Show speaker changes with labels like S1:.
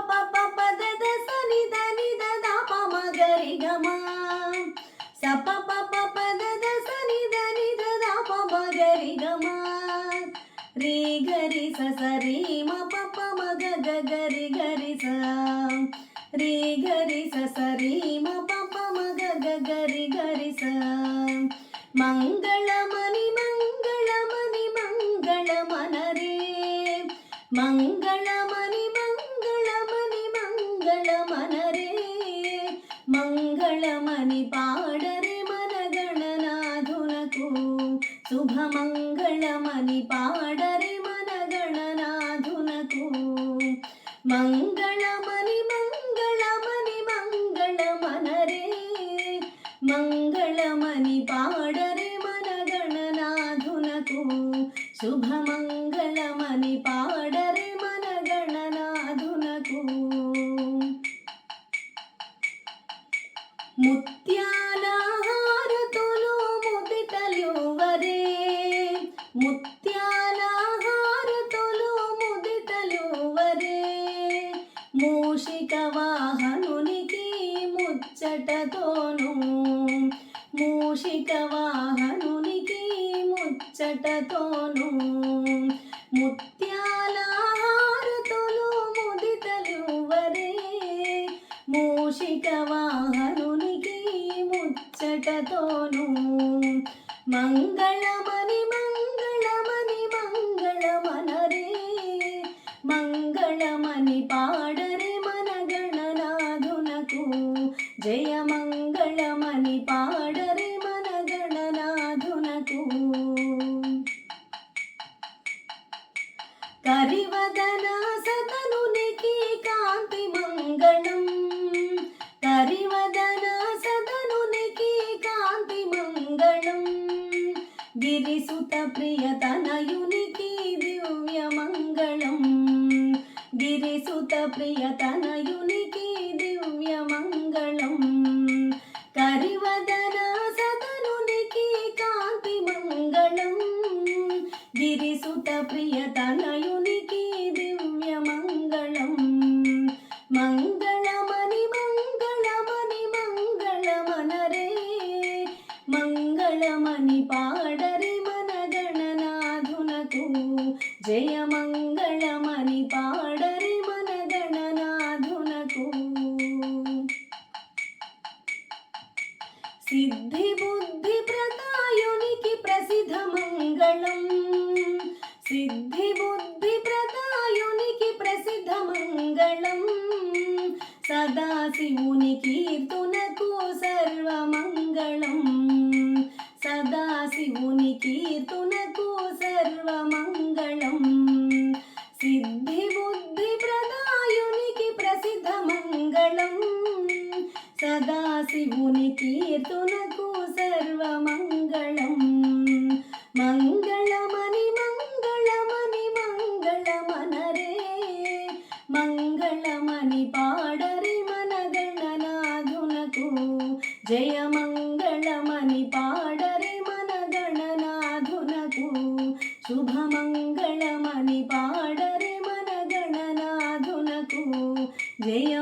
S1: ప ప ప ద ద స ని ద ని ద ద ప మ గ రి గ మ స ప ప ప ప ద ద స ని ద ని ద ద ప మ గ రి గ మ రి గ రి స స రి మ ప ప మ గ గ గ రి గ రి స రి గ రి స స రి మ ప ప మ గ గ గ రి గ రి స మంగళమని మంగళమని మంగళమనరే మంగళమని మంగళమని మంగళమనరే మంగళమని పాడరే మన గణనాథునకు శుభమంగళమని పాడరే మన గణనాథునకు మంగళమని మంగళమని మంగళమనరే మంగళమని పాడరే మన గణనాథునకు శుభమంగళమని పాడరే మన గణనాథునకు ముత్యాల హారతులు ముదితలువరే ముత్యాల హారతులు ముదితలువరే మూషిక వాహనునికి ముచ్చటతోను మూషిక వాహనునికి ముచ్చటతోను ముత్యాల హారతులు ముదితలువరే మూషిక వాహనునికి ముచ్చటతోను మంగళమని మంగళమని మంగళమనరే మంగళమని పాడరే మన గణనాథునకు జయ మంగళమని పాడరే మన గణనాథునకు కరివదన సదనునికి కాంతి మంగళం కరివదన సదనునికి కాంతి మంగళం గిరిసుత ప్రియతనయునికి దివ్య మంగళం గిరిసుత ప్రియతనయునికి దివ్య మంగళం కరివదన సదనునికి కాంతి మంగళం గిరిసుత ప్రియతనయునికి దివ్య మంగళం మంగళమని మంగళమని మంగళమనరే మంగళమని పాడరే మన గణనాథునకు జయ మంగళమని పాడరే మన గణనాథునకు సిద్ధి బుద్ధి ప్రదాయునికి ప్రసిద్ధ మంగళం సిద్ధి బుద్ధి ప్రదాయునికి ప్రసిద్ధ మంగళం సదాశివుని కీర్తునకు సర్వమంగళం సదాశివుని కీర్తునకు సర్వమంగళం సిద్ధి బుద్ధి ప్రదాయునికి ప్రసిద్ధ మంగళం సదాశివుని కీర్తునకు సర్వమంగళం మంగళమని మంగళమని మంగళమనరే మంగళమని పాడరే మన గణనాథునకు జయ మంగళమని పాడరే మన గణనాథునకు శుభమంగళమని పాడరే మన గణనాథునకు జయ